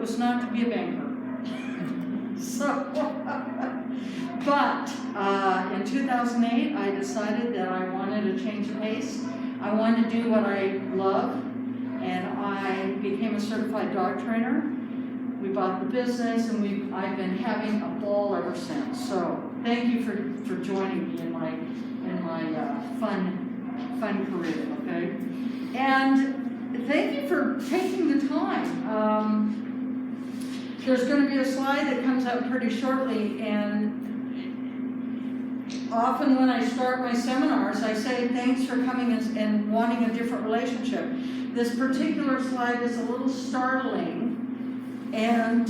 it was not to be a banker. So, but in 2008, I decided that I wanted to change the pace. I wanted to do what I love, and I became a certified dog trainer. We bought the business, and I've been having a ball ever since. So thank you for joining me in my fun career, okay? And thank you for taking the time. There's going to be a slide that comes up pretty shortly, and often when I start my seminars, I say thanks for coming and wanting a different relationship. This particular slide is a little startling, and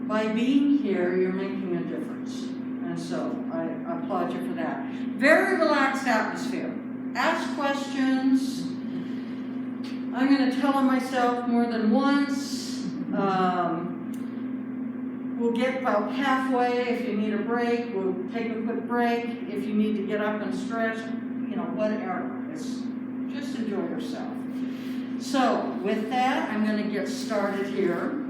by being here, you're making a difference. And so I applaud you for that. Very relaxed atmosphere. Ask questions. I'm going to tell them myself more than once. We'll get about halfway. If you need a break, we'll take a quick break. If you need to get up and stretch, whatever. Just enjoy yourself. So with that, I'm going to get started here.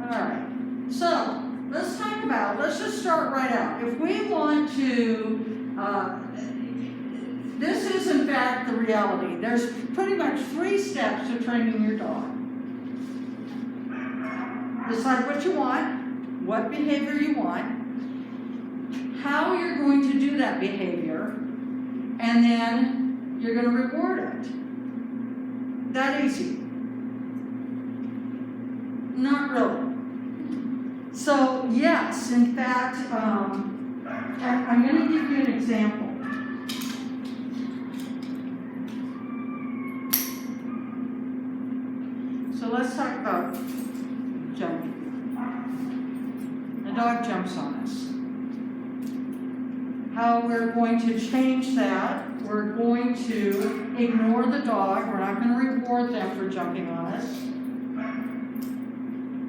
All right. So let's just start right out. If we want to, this is in fact the reality. There's pretty much 3 steps to training your dog. Decide what you want, what behavior you want, how you're going to do that behavior, and then you're going to reward it. That easy. Not really. So yes, in fact, I'm going to give you an example. So let's talk about jumping. A dog jumps on us. How we're going to change that, we're going to ignore the dog. We're not going to reward them for jumping on us.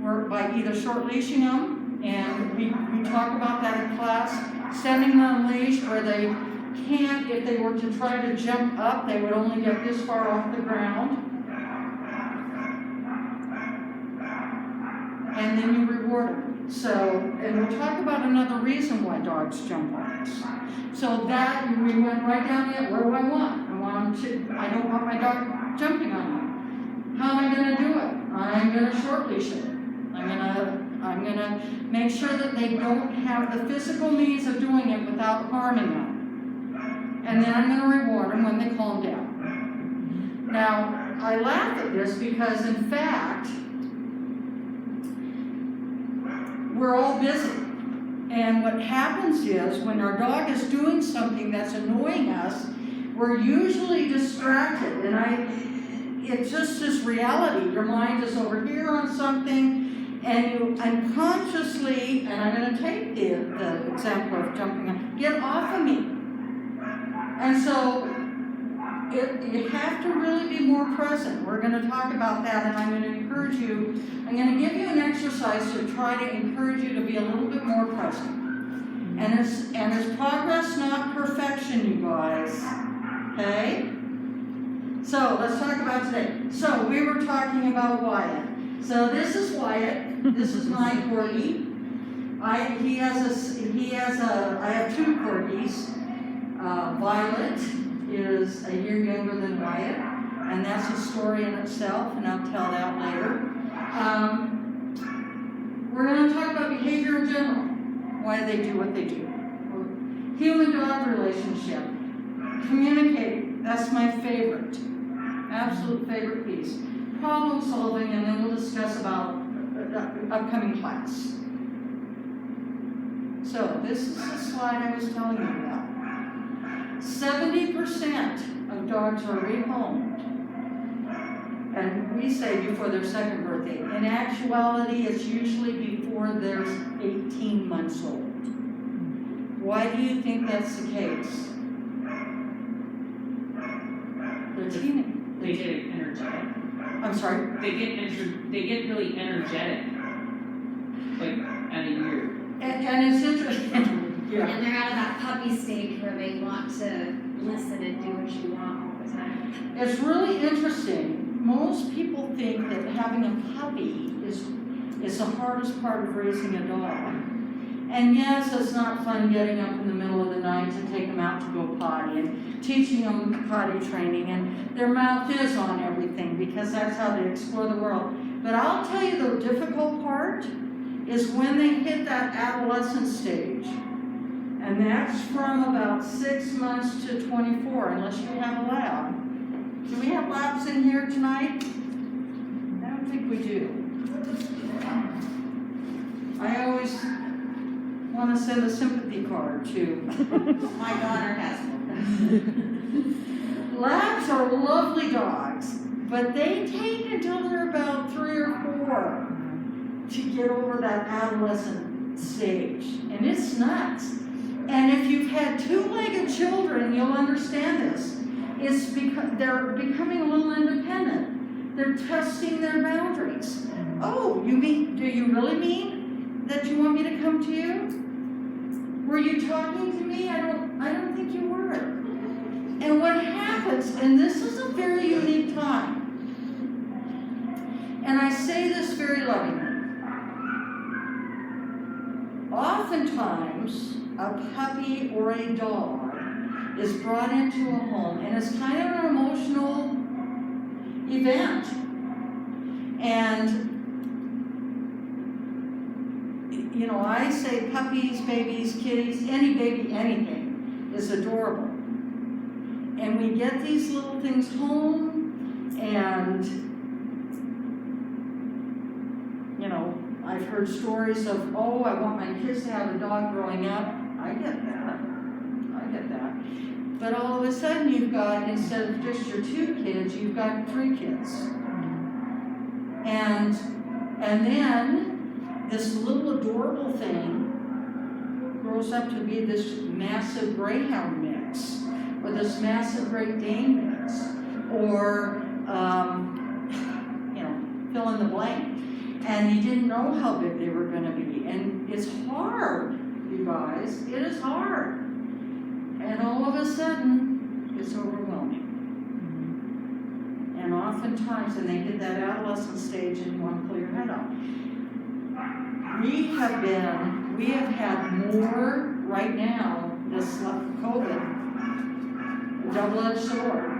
We're by either short leashing them, and we talk about that in class, sending them leash where they can't, if they were to try to jump up, they would only get this far off the ground. And then you reward them. So, and we'll talk about another reason why dogs jump on us. So that, we went right down it. What do I want? I don't want my dog jumping on me. How am I going to do it? I'm going to short leash it. I'm gonna make sure that they don't have the physical means of doing it without harming them. And then I'm going to reward them when they calm down. Now, I laugh at this because, in fact, we're all busy. And what happens is, when our dog is doing something that's annoying us, we're usually distracted. And it's just this reality. Your mind is over here on something, and you unconsciously, and I'm going to take the example of jumping on, get off of me. And so you have to really be more present. We're going to talk about that, and I'm going to encourage you, I'm going to give you an exercise to try to encourage you to be a little bit more present. And it's progress, not perfection, you guys. Okay? So let's talk about today. So we were talking about Wyatt. So this is Wyatt. This is my corgi. I have 2 corgis. Violet is a year younger than Wyatt, and that's a story in itself, and I'll tell that later. We're going to talk about behavior in general, why they do what they do. Human-dog relationship. Communicate, that's my favorite, absolute favorite piece. Problem solving, and then we'll discuss about upcoming class. So this is the slide I was telling you about. 70% of dogs are rehomed, and we say before their 2nd birthday. In actuality, it's usually before they're 18 months old. Why do you think that's the case? They're teenagers. They get energetic. I'm sorry? They get really energetic, like at a year. And it's interesting. Yeah. And they're out of that puppy stage where they want to listen and do what you want all the time. It's really interesting. Most people think that having a puppy is the hardest part of raising a dog. And yes, it's not fun getting up in the middle of the night to take them out to go potty and teaching them potty training, and their mouth is on everything because that's how they explore the world. But I'll tell you the difficult part is when they hit that adolescent stage. And that's from about 6 months to 24, unless you have a lab. Do we have labs in here tonight? I don't think we do. I always want to send a sympathy card to My daughter has one. labs are lovely dogs, but they take until they're about 3 or 4 to get over that adolescent stage, and it's nuts. And if you've had 2-legged children, you'll understand this. It's because they're becoming a little independent. They're testing their boundaries. Oh, do you really mean that you want me to come to you? Were you talking to me? I don't think you were. And what happens, and this is a very unique time, and I say this very lovingly, oftentimes a puppy or a dog is brought into a home, and it's kind of an emotional event. And you know, I say puppies, babies, kitties, any baby, anything is adorable. And we get these little things home, and you know, I've heard stories of, oh, I want my kids to have a dog growing up. I get that. But all of a sudden you've got, instead of just your 2 kids, you've got 3 kids. And then this little adorable thing grows up to be this massive greyhound mix, or this massive Great Dane mix, or you know, fill in the blank. And you didn't know how big they were going to be. And it's hard, you guys. It is hard. And all of a sudden, it's overwhelming. And oftentimes, and they hit that adolescent stage and you want to pull your head out. We have had more right now, this COVID, a double-edged sword.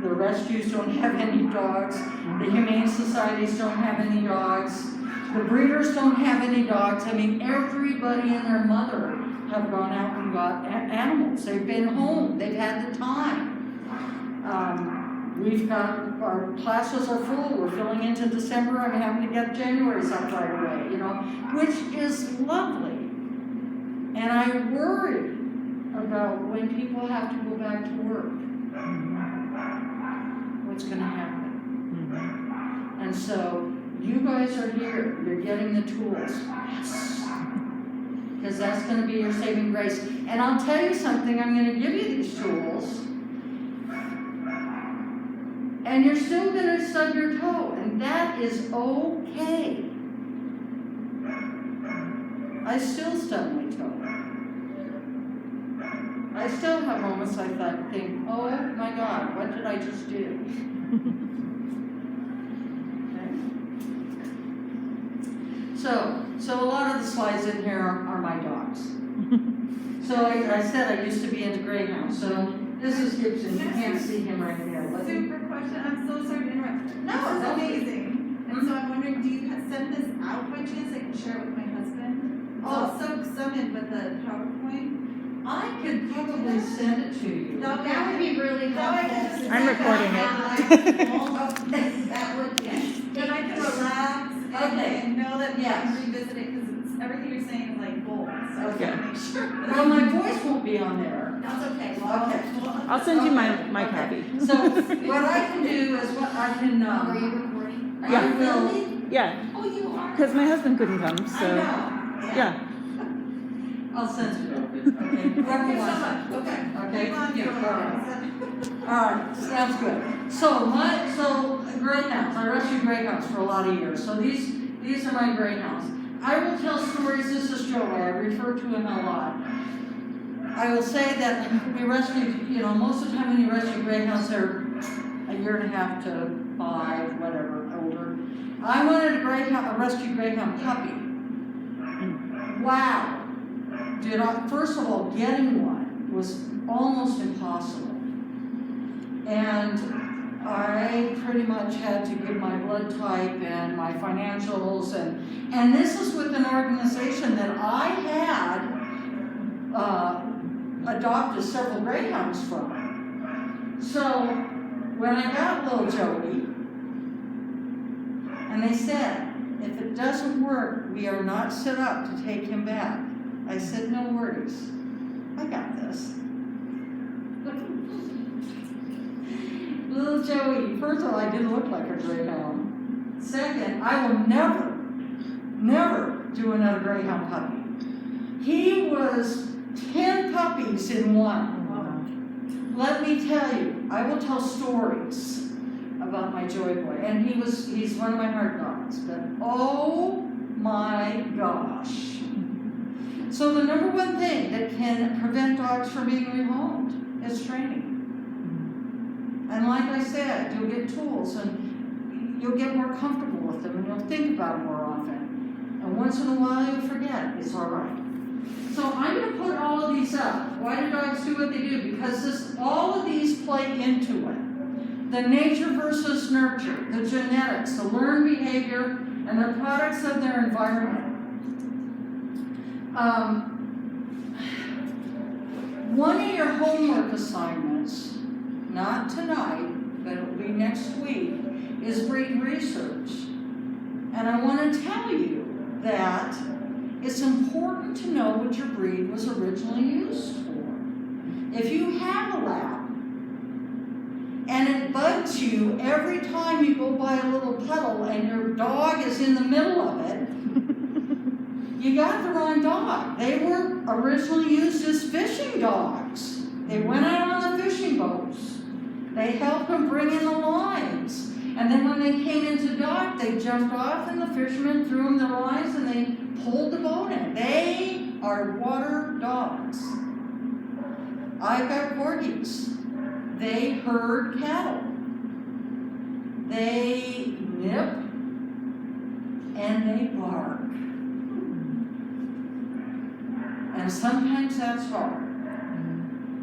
The rescues don't have any dogs. The humane societies don't have any dogs. The breeders don't have any dogs. I mean, everybody and their mother have gone out and got animals. They've been home. They've had the time. We've got, our classes are full. We're filling into December. I'm having to get January's up right away, you know, which is lovely. And I worry about when people have to go back to work. What's going to happen? And so you guys are here. You're getting the tools. Yes. Because that's going to be your saving grace. And I'll tell you something. I'm going to give you these tools. And you're still going to stub your toe. And that is okay. I still stub my toe. I still have moments I think, oh my God, what did I just do? Okay. So a lot of the slides in here are my dogs. So like I said, I used to be into greyhounds. So this is Gibson. You can't see him right there. Super question. I'm so sorry to interrupt. No, This no. is amazing. And so I'm wondering, do you send this out by chance? I can share it with my husband. Oh. Also, some in with the PowerPoint. I could probably send it to you. That would be really helpful. I'm recording it. That would, yes. Then I can relax Okay. and know that we Yes. can revisit it because everything you're saying is like gold. So I Okay. want to make sure. that- Well, my voice won't be on there. That's okay. Well, Okay. I'll send you my Okay. copy. So what I can do is what I can. Are you recording? I Yeah. will. Yeah, Oh, you are. because my husband couldn't come, I so, know. yeah. I'll send it over. Okay. Whoever wants it. Okay. Okay. Move on, Yeah, go all right. on. All right, sounds good. So greyhounds. I rescued greyhounds for a lot of years. So these are my greyhounds. I will tell stories. This is Joey. I refer to him a lot. I will say that we rescued, most of the time when you rescue greyhounds, they're a year and a half to 5, whatever, older. I wanted a rescue greyhound puppy. Wow. First of all, getting one was almost impossible. And I pretty much had to give my blood type and my financials, and this is with an organization that I had adopted several greyhounds from. So when I got little Joey, and they said, if it doesn't work, we are not set up to take him back. I said, no worries, I got this. Little Joey, first of all, I didn't look like a greyhound. Second, I will never do another greyhound puppy. He was 10 puppies in one. Let me tell you, I will tell stories about my Joy Boy, and he's one of my heart dogs, but oh my gosh. So the number one thing that can prevent dogs from being rehomed is training. And like I said, you'll get tools and you'll get more comfortable with them and you'll think about them more often. And once in a while you'll forget, it's all right. So I'm going to put all of these up. Why do dogs do what they do? Because all of these play into it. The nature versus nurture, the genetics, the learned behavior, and the products of their environment. One of your homework assignments, not tonight, but it will be next week, is breed research. And I want to tell you that it's important to know what your breed was originally used for. If you have a lab, and it bugs you every time you go by a little puddle and your dog is in the middle of it, you got the wrong dog. They were originally used as fishing dogs. They went out on the fishing boats. They helped them bring in the lines. And then when they came into dock, they jumped off and the fishermen threw them the lines and they pulled the boat in. They are water dogs. I've got corgis. They herd cattle. They nip and they bark. And sometimes that's hard.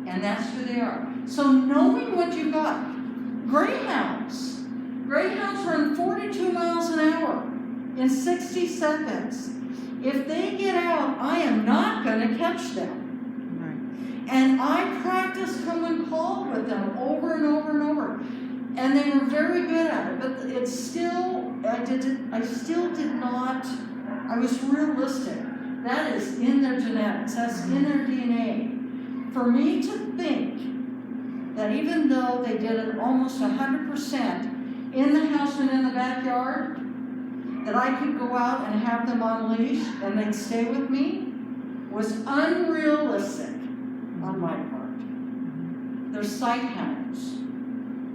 And that's who they are. So knowing what you got, greyhounds run 42 miles an hour in 60 seconds. If they get out, I am not going to catch them. And I practiced come and call with them over and over and over. And they were very good at it, but I still did not, I was realistic. That is in their genetics, that's in their DNA. For me to think that even though they did it almost 100% in the house and in the backyard, that I could go out and have them on leash and they'd stay with me was unrealistic on my part. They're sight hounds.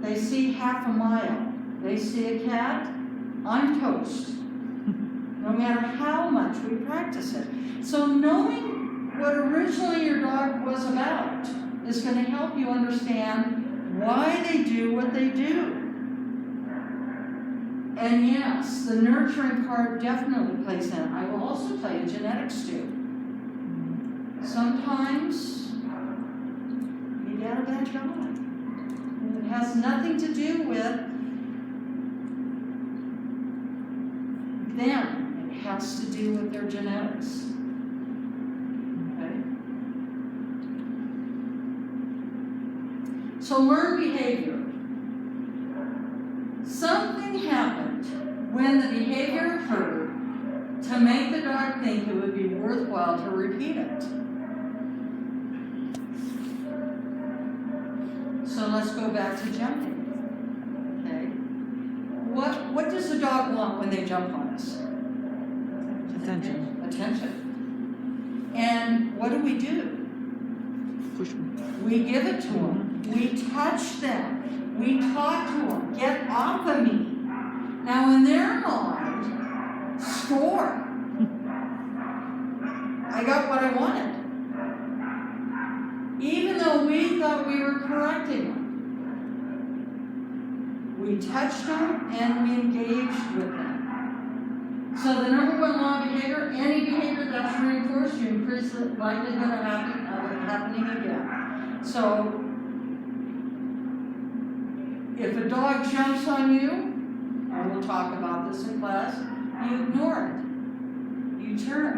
They see half a mile. They see a cat, I'm toast. No matter how much we practice it. So knowing what originally your dog was about is going to help you understand why they do what they do. And yes, the nurturing part definitely plays in. I will also tell you genetics do. Sometimes you get a bad dog. It has nothing to do with them. It has to do with their genetics. Okay? So learn behavior. Something happened when the behavior occurred to make the dog think it would be worthwhile to repeat it. So let's go back to jumping. Okay? What does the dog want when they jump on us? Attention. Attention. And what do? Push me. We give it to them. We touch them. We talk to them. Get off of me. Now in their mind, score. I got what I wanted. even though we thought we were correcting them. We touched them and we engaged with them. So the number one law of behavior, any behavior that's reinforced, you increase the likelihood of happening again. So if a dog jumps on you, and we'll talk about this in class, you ignore it. You turn.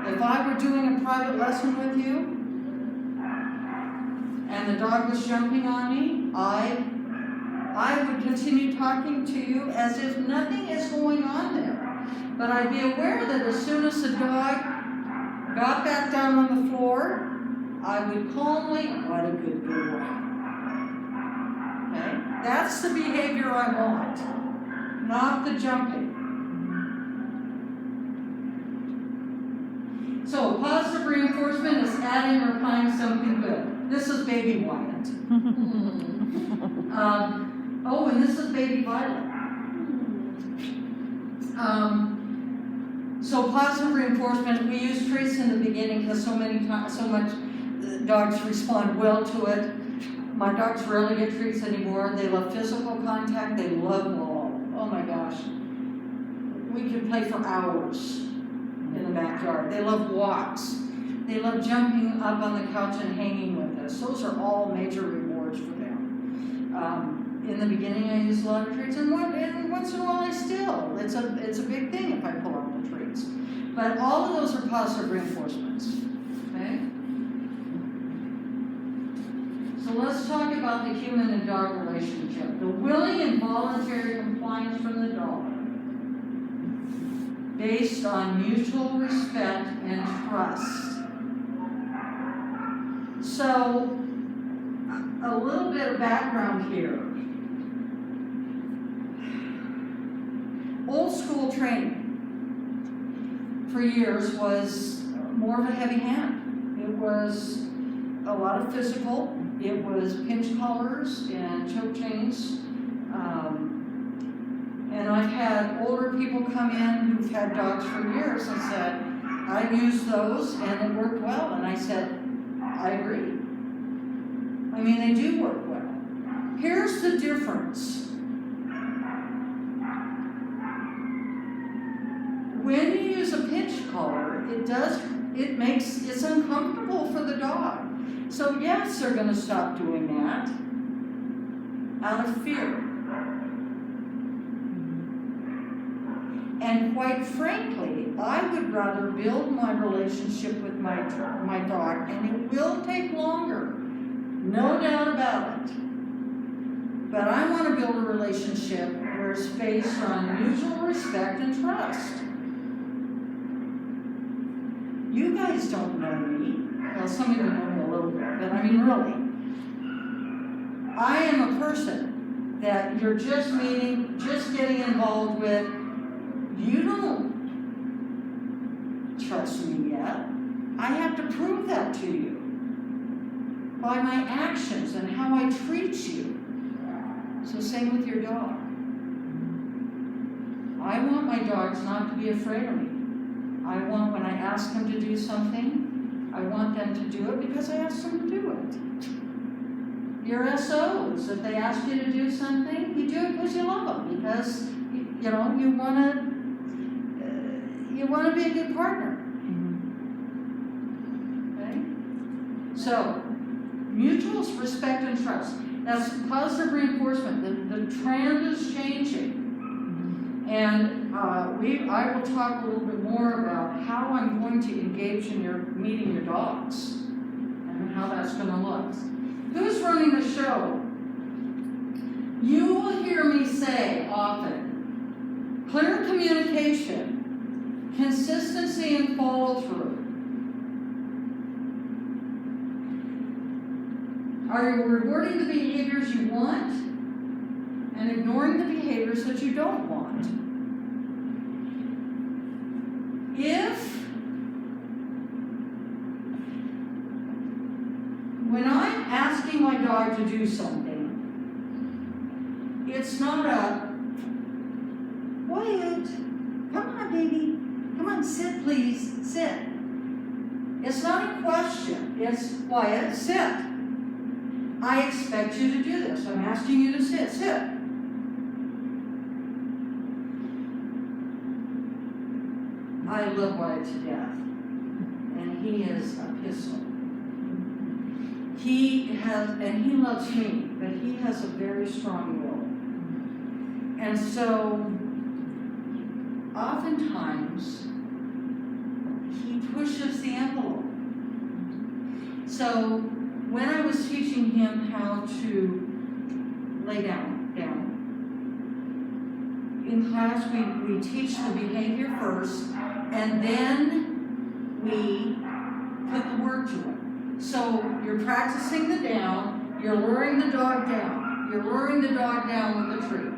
If I were doing a private lesson with you, and the dog was jumping on me, I would continue talking to you as if nothing is going on there. But I'd be aware that as soon as the dog got back down on the floor, I would calmly, what a good boy. Okay? That's the behavior I want, not the jumping. So positive reinforcement is adding or applying something good. This is baby Wyatt. And this is baby Violet. So positive reinforcement, we use treats in the beginning because so much dogs respond well to it. My dogs rarely get treats anymore. They love physical contact. They love ball. Oh my gosh. We can play for hours in the backyard. They love walks. They love jumping up on the couch and hanging with us. Those are all major rewards for them. In the beginning, I used a lot of treats, and once in a while I still. It's a big thing if I pull out the treats. But all of those are positive reinforcements. Okay? So let's talk about the human and dog relationship. The willing and voluntary compliance from the dog, based on mutual respect and trust. So, a little bit of background here. Old school training for years was more of a heavy hand. It was a lot of physical. It was pinch collars and choke chains. And I've had older people come in who've had dogs for years and said, I've used those and it worked well. And I said, I agree. I mean, they do work well. Here's the difference. When you use a pinch collar, it's uncomfortable for the dog. So yes, they're going to stop doing that out of fear. And quite frankly, I would rather build my relationship with my dog, and it will take longer, no doubt about it. But I want to build a relationship where it's based on mutual respect and trust. You guys don't know me. Well, some of you know me a little bit, but I mean really. I am a person that you're just meeting, just getting involved with. You don't trust me yet. I have to prove that to you by my actions and how I treat you. So same with your dog. I want my dogs not to be afraid of me. I want, when I ask them to do something, I want them to do it because I asked them to do it. Your SOs, if they ask you to do something, you do it because you love them, because you want to be a good partner. Okay? So, mutual respect and trust. That's positive reinforcement. The trend is changing. And I will talk a little bit more about how I'm going to engage in meeting your dogs and how that's going to look. Who's running the show? You will hear me say often, clear communication, consistency and follow through. Are you rewarding the behaviors you want and ignoring the behaviors that you don't want? When I'm asking my dog to do something, it's not a, Wyatt, come on baby, come on, sit please, sit. It's not a question, it's Wyatt, sit. I expect you to do this. I'm asking you to sit. I love Wyatt to death, and he is a pistol. He loves me, but he has a very strong will. And so, oftentimes, he pushes the envelope. So, when I was teaching him how to lay down, in class we teach the behavior first, and then we put the word to it. So you're practicing the down, you're luring the dog down, you're luring the dog down with the treat.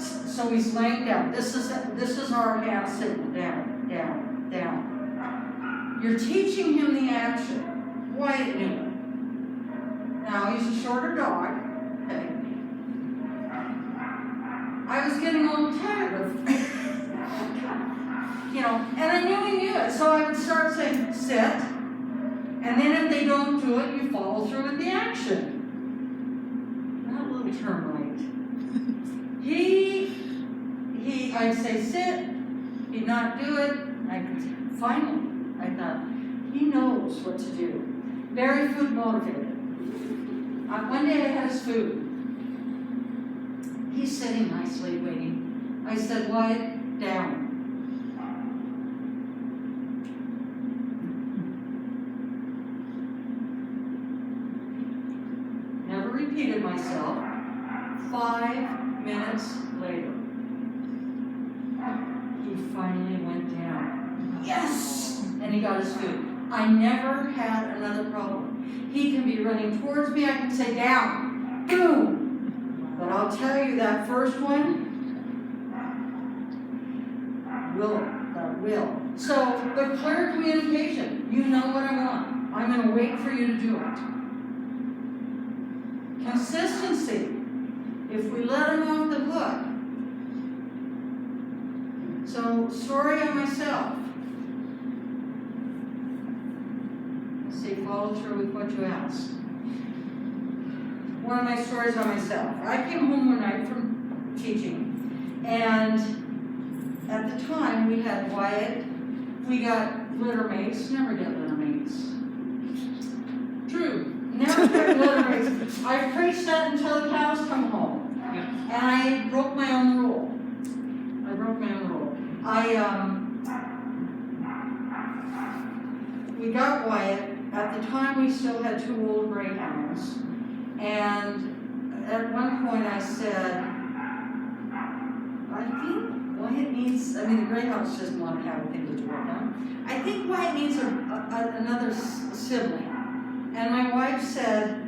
So he's laying down. This is our hand signal, down, down, down. You're teaching him the action. Wyatt knew it. Now he's a shorter dog, okay. I was getting a little tired of and I knew he knew it, so I would start saying, sit, and then if they don't do it, you follow through with the action. That little termite. I'd say sit, he'd not do it, finally, I thought, he knows what to do. Very food motivated. One day I had his food. He's sitting nicely waiting. I said, Wyatt, down. Never repeated myself. 5 minutes later, he finally went down. Yes! And he got his food. I never had another problem. He can be running towards me, I can say down, boom. But I'll tell you that first one, will. So the clear communication, you know what I want. I'm going to wait for you to do it. Consistency. If we let him off the hook. So, story on myself. Let's see, follow through with what you asked. One of my stories on myself. I came home one night from teaching, and at the time we had Wyatt. We got litter mates. Never get litter mates. True. Never get litter mates. I preached that until the cows come home. And I broke my own rule. We got Wyatt. At the time, we still had 2 old greyhounds. And at one point, I said, I think Wyatt needs, the greyhounds just want to have a thing to do with them. I think Wyatt needs another sibling. And my wife said,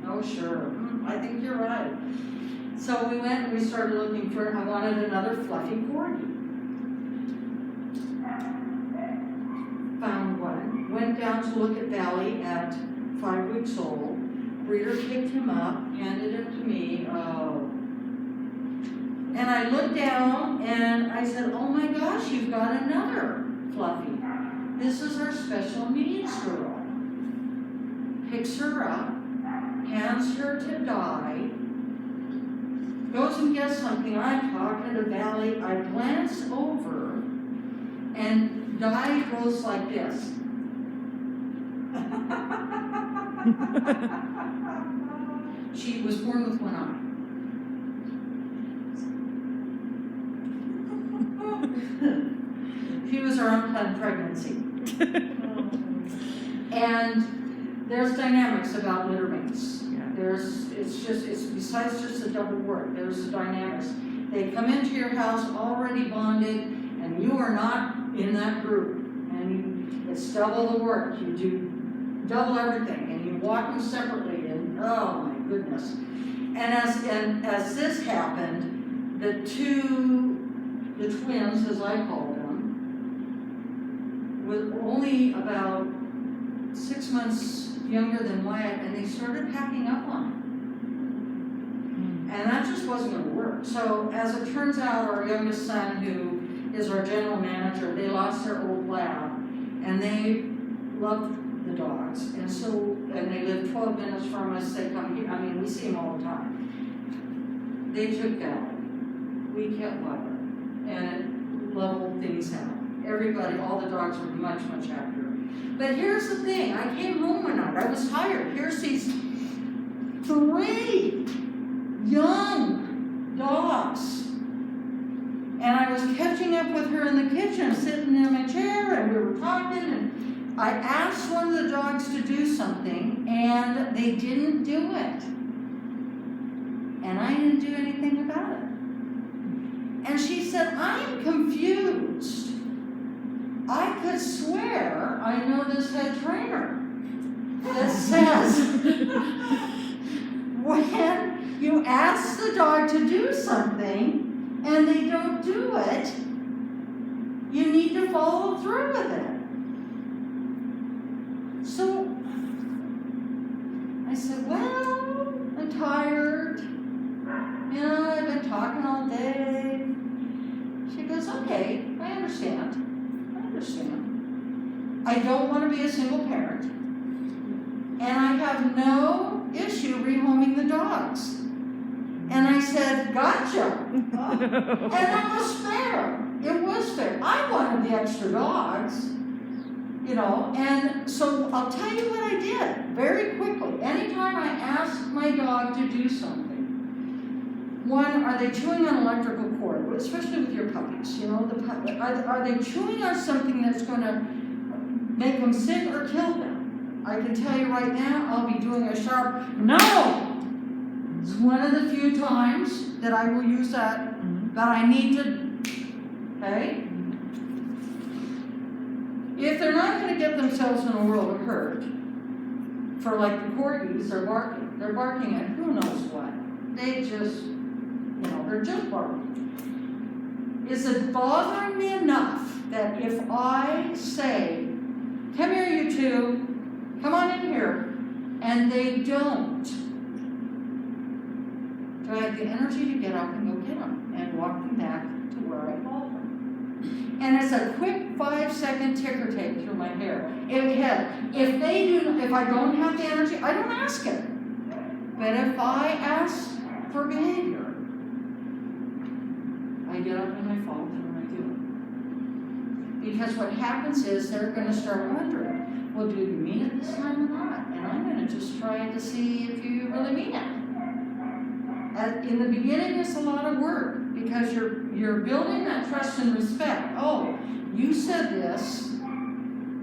oh sure, I think you're right. So we went and we started looking for it. I wanted another fluffy corgi. Found one. Went down to look at Valley at 5 weeks old. Breeder picked him up, handed him to me. Oh. And I looked down and I said, oh my gosh, you've got another fluffy. This is our special needs girl. Picks her up, hands her to Di, goes and gets something. I'm talking to Valley. I glance over, and Di goes like this. She was born with one eye. She was her unplanned pregnancy. And there's dynamics about litter mates. It's besides just the double work, there's the dynamics. They come into your house already bonded, and you are not in that group. And it's double the work. You do double everything, and you walk them separately, and oh my goodness. And as this happened, the twins, as I call them, were only about 6 months younger than Wyatt, and they started packing up on him. And that just wasn't going to work. So as it turns out, our youngest son, who is our general manager, they lost their old lab, and they loved the dogs, and they live 12 minutes from us, they come here, I mean, we see them all the time. They took Valley, we kept Weber, and it leveled things out. Everybody, all the dogs were much, much happier. But here's the thing, I came home one night, I was tired, here's these 3 young dogs. And I was catching up with her in the kitchen, sitting in my chair, and we were talking, and I asked one of the dogs to do something, and they didn't do it. And I didn't do anything about it. And she said, I'm confused. I could swear I know this head trainer that says, when you ask the dog to do something, and they don't do it, you need to follow through with it. So I said, well, I'm tired. You know, I've been talking all day. She goes, okay, I understand. I don't want to be a single parent. And I have no issue rehoming the dogs. And I said, gotcha. And that was fair. It was fair. I wanted the extra dogs, you know, and so I'll tell you what I did very quickly. Anytime I asked my dog to do something, one, are they chewing on electrical cord, especially with your puppies, you know, are they chewing on something that's going to make them sick or kill them? I can tell you right now, I'll be doing a sharp no. It's one of the few times that I will use that, but I need to, okay? If they're not going to get themselves in a world of hurt, for like the corgis, they're barking at who knows what. They just, you know, they're just barking. Is it bothering me enough that if I say, come here you two, come on in here, and they don't, do I have the energy to get up and go get them and walk them back to where I called them? And it's a quick 5-second ticker tape through my hair. If I don't have the energy, I don't ask it. But if I ask for behavior, I get up and I follow through and I do it. Because what happens is they're going to start wondering, well, do you mean it this time or not? And I'm going to just try to see if you really mean it. In the beginning, it's a lot of work because you're building that trust and respect. Oh, you said this,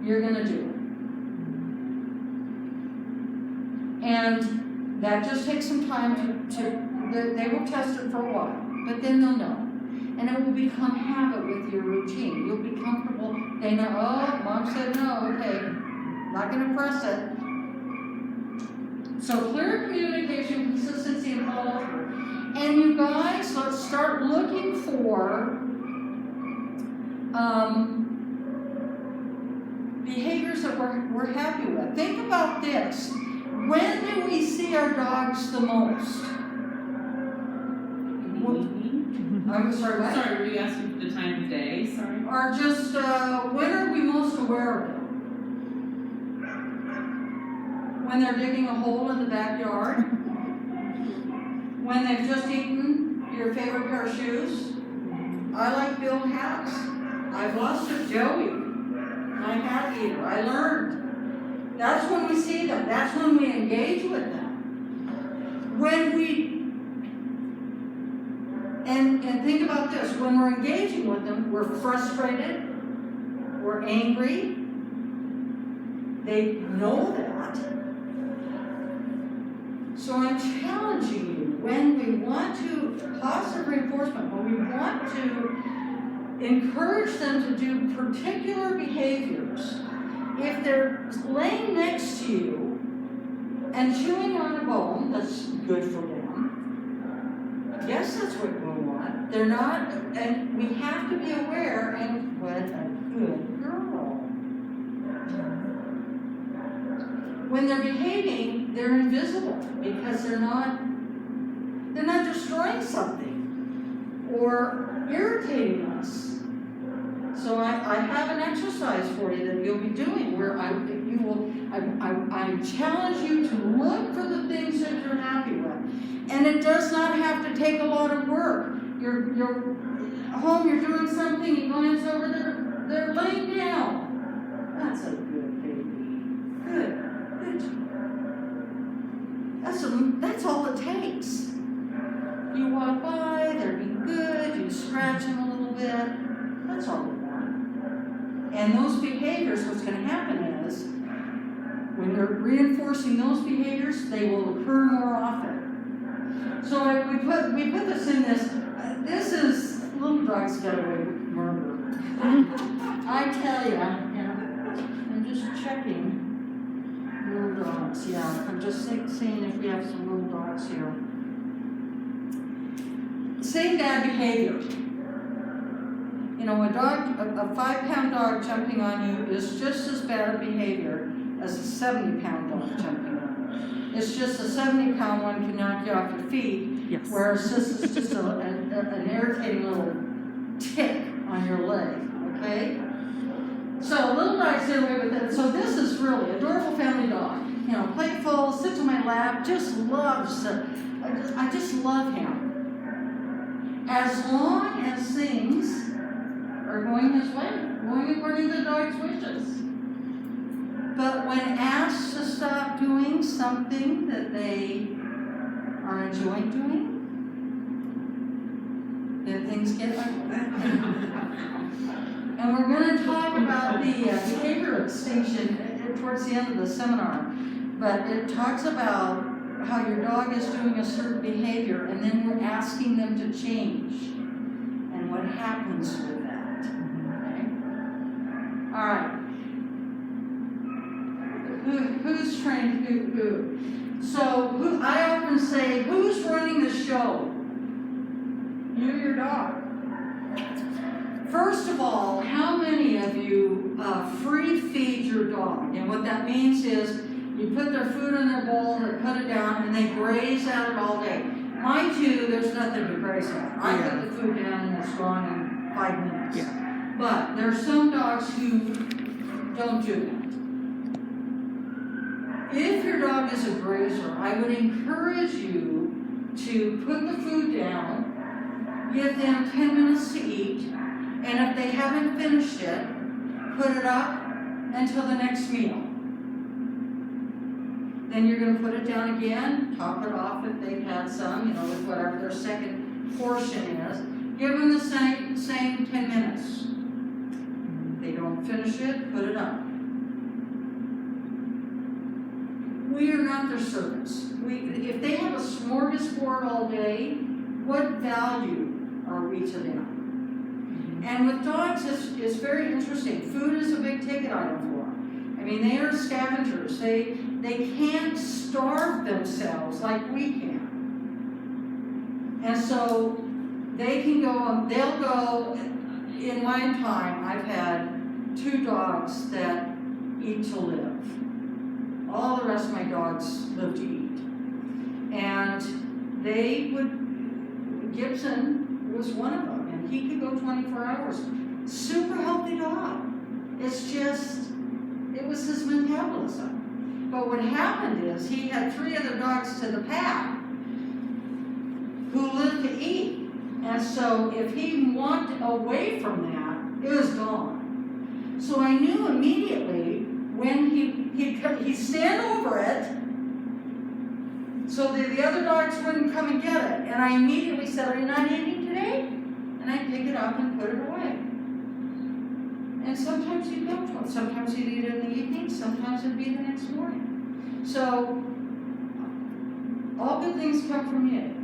you're going to do it. And that just takes some time they will test it for a while, but then they'll know. And it will become habit with your routine. You'll be comfortable. They know, oh, mom said no, okay, not going to press it. So clear communication, consistency, and follow through. And you guys, let's start looking for behaviors that we're happy with. Think about this. When do we see our dogs the most? I'm sorry, what? Sorry, were you asking for the time of day? Sorry. Or just, when are we most aware of them? When they're digging a hole in the backyard? When they've just eaten your favorite pair of shoes? I like build hats. I've lost a Joey, my hat eater. I learned. That's when we see them. That's when we engage with them. When we and think about this, when we're engaging with them, we're frustrated, we're angry, they know that. So I'm challenging you, when we want to, positive reinforcement, when we want to encourage them to do particular behaviors, if they're laying next to you and chewing on a bone that's good for them, yes, that's what we want. They're not, and we have to be aware, and what a good girl. When they're behaving, they're invisible because they're not destroying something or irritating us. So I have an exercise for you that you'll be doing where you will, I challenge you to look for the things that you're happy with. And it does not have to take a lot of work. You're home, you're doing something, you glance over, they're laying down. That's a good baby. Good. That's all it takes. You walk by, they're being good, you scratch them a little bit. That's all they want. And those behaviors, what's going to happen is, when you're reinforcing those behaviors, they will occur more often. So we put this in this. This is Little Dogs Get Away with Murder. I tell you, I'm just checking. Little dogs, yeah. I'm just seeing if we have some little dogs here. Same bad behavior. You know, a 5-pound dog jumping on you is just as bad a behavior as a 70-pound dog jumping on you. It's just a 70-pound one can knock you off your feet, Yes. whereas this is just an irritating little tick on your leg, okay? So little dogs get away with it. So this is really adorable family dog. You know, playful, sits on my lap, just loves it. I just love him. As long as things are going his way, going according to the dog's wishes. But when asked to stop doing something that they are enjoying doing, then things get like that. And we're going to talk about the behavior extinction towards the end of the seminar. But it talks about how your dog is doing a certain behavior, and then we're asking them to change, and what happens with that. Okay? All right. Who's trained who? So I often say, who's running the show? You or your dog? First of all, how many of you free feed your dog? And what that means is you put their food in their bowl, they put it down, and they graze at it all day. Mind you, there's nothing to graze at. I put the food down and it's gone in 5 minutes. Yeah. But there are some dogs who don't do that. If your dog is a grazer, I would encourage you to put the food down, give them 10 minutes to eat, and if they haven't finished it, put it up until the next meal. Then you're going to put it down again, top it off if they've had some, you know, with whatever their second portion is. Give them the same 10 minutes. If they don't finish it, put it up. We are not their servants. If they have a smorgasbord all day, what value are we to them? And with dogs, it's very interesting. Food is a big ticket item for them. I mean, they are scavengers. They can't starve themselves like we can. And so they can go, they'll go, in my time, I've had 2 dogs that eat to live. All the rest of my dogs live to eat. And they would, Gibson was one of them, and he could go 24 hours. Super healthy dog. It's just, it was his metabolism. But what happened is he had 3 other dogs to the pack who lived to eat. And so if he walked away from that, it was gone. So I knew immediately when he'd stand over it so the other dogs wouldn't come and get it. And I immediately said, "Are you not eating today?" And I'd pick it up and put it away. And sometimes he'd go to it. Sometimes he'd eat it in the evening. Sometimes it'd be the next morning. So all good things come from you.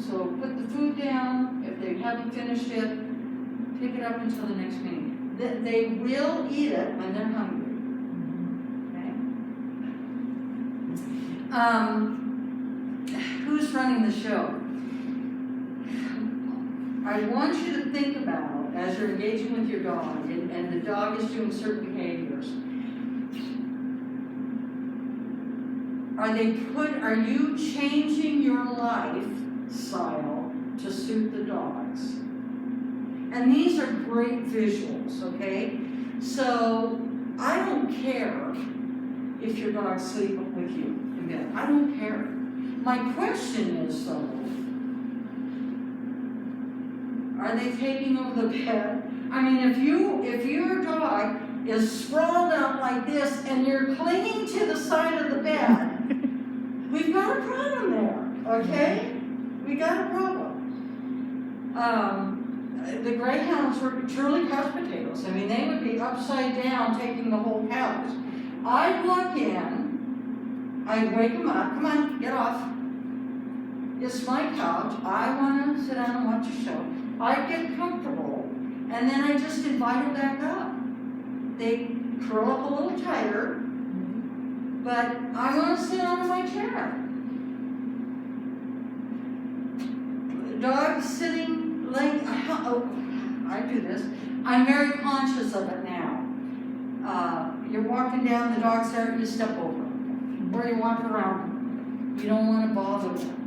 So put the food down. If they haven't finished it, pick it up until the next meeting. They will eat it when they're hungry. Who's running the show? I want you to think about, as you're engaging with your dog, and the dog is doing certain behaviors, are you changing your lifestyle to suit the dogs? And these are great visuals, okay? So I don't care if your dog's sleeping with you in bed. I don't care. My question is though, are they taking over the bed? I mean, if your dog is sprawled out like this and you're clinging to the side of the bed, we've got a problem there, okay? We got a problem. The greyhounds were truly couch potatoes. I mean, they would be upside down taking the whole couch. I'd walk in, I'd wake them up, come on, get off. It's my couch, I want to sit down and watch a show. I'd get comfortable, and then I just invite them back up. They curl up a little tighter, but I want to sit down in my chair. The dog sitting, like, oh, I do this. I'm very conscious of it now. You're walking down, the dog's there, you step over them. Or you walk around them. You don't want to bother them.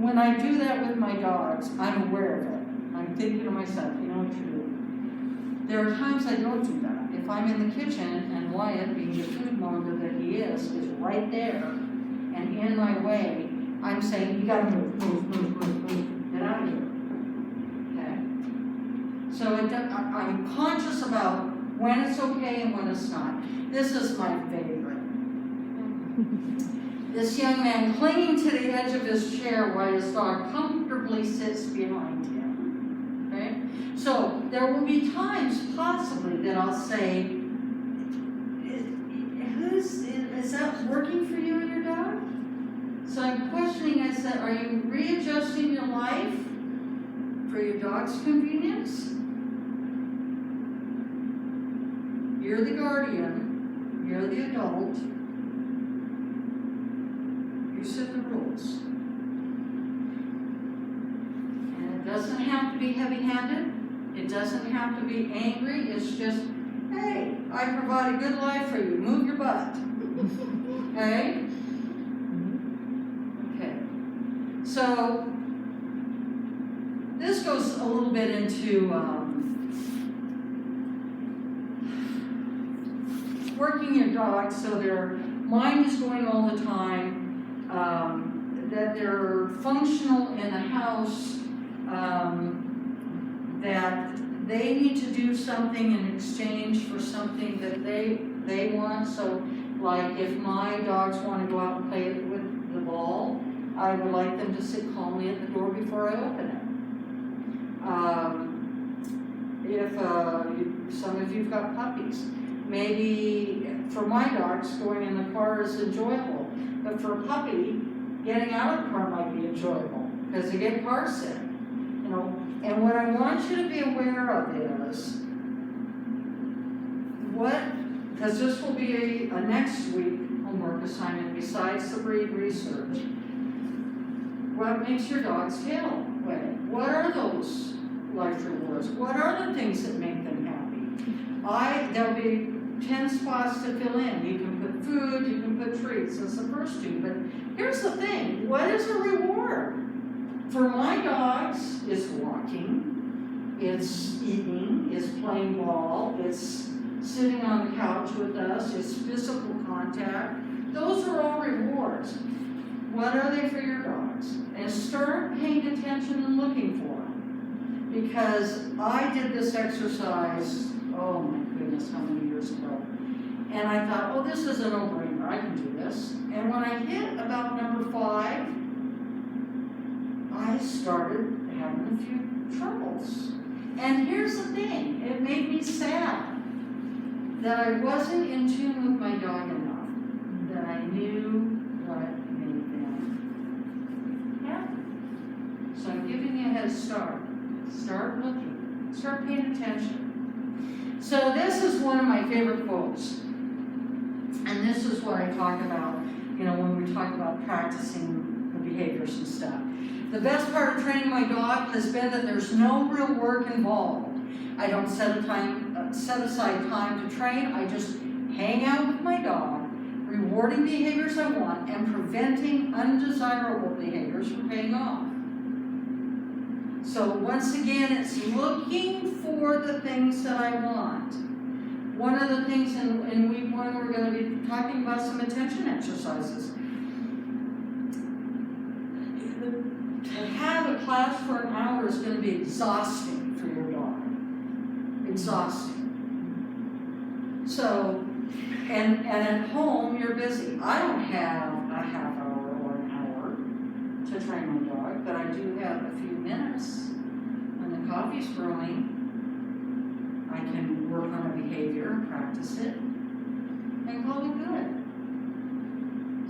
When I do that with my dogs, I'm aware of it. I'm thinking to myself, you know what you're doing. There are times I don't do that. If I'm in the kitchen and Wyatt, being the food monger that he is right there and in my way, I'm saying, you gotta move, get out of here. Okay? So I'm conscious about when it's okay and when it's not. This is my favorite. This young man clinging to the edge of his chair while his dog comfortably sits behind him. Okay? So there will be times possibly that I'll say, is that working for you and your dog? So I'm questioning, I said, are you readjusting your life for your dog's convenience? You're the guardian, you're the adult. You set the rules. And it doesn't have to be heavy-handed. It doesn't have to be angry. It's just, hey, I provide a good life for you. Move your butt. Okay? Okay. So, this goes a little bit into working your dog so their mind is going all the time. That they're functional in a house, that they need to do something in exchange for something that they want. So, like if my dogs want to go out and play with the ball, I would like them to sit calmly at the door before I open it. If some of you've got puppies, maybe for my dogs, going in the car is enjoyable. But for a puppy, getting out of the car might be enjoyable because they get car sick, you know. And what I want you to be aware of is because this will be a next week homework assignment besides the breed research. What makes your dog's tail wag? What are those life rewards? What are the things that make them happy? There'll be 10 spots to fill in. You can put food, you can put treats. That's the first two. But here's the thing. What is a reward? For my dogs, it's walking, it's eating, it's playing ball, it's sitting on the couch with us, it's physical contact. Those are all rewards. What are they for your dogs? And start paying attention and looking for them. Because I did this exercise, oh my goodness, how many years ago. And I thought, oh, this is a no-brainer, I can do this. And when I hit about number 5, I started having a few troubles. And here's the thing, it made me sad that I wasn't in tune with my dog enough, that I knew what made them happy. So I'm giving you a head start. Start looking, start paying attention. So this is one of my favorite quotes. And this is what I talk about, you know, when we talk about practicing the behaviors and stuff. The best part of training my dog has been that there's no real work involved. I don't set aside time to train. I just hang out with my dog, rewarding behaviors I want, and preventing undesirable behaviors from paying off. So once again, it's looking for the things that I want. one of the things in week one, we're gonna be talking about some attention exercises. To have a class for an hour is gonna be exhausting for your dog. Exhausting. So, and at home, you're busy. I don't have a half hour or an hour to train my dog, but I do have a few minutes. When the coffee's brewing, I can work on a behavior and practice it and call it good.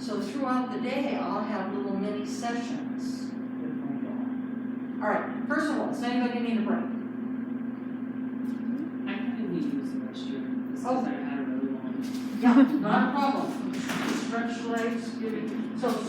So throughout the day, I'll have little mini sessions with my dog. All right, first of all, does anybody need a break? I kind of need to use the restroom. This Oh. is, I had a really long. Yeah, not a problem. Stretch legs, give it, so straight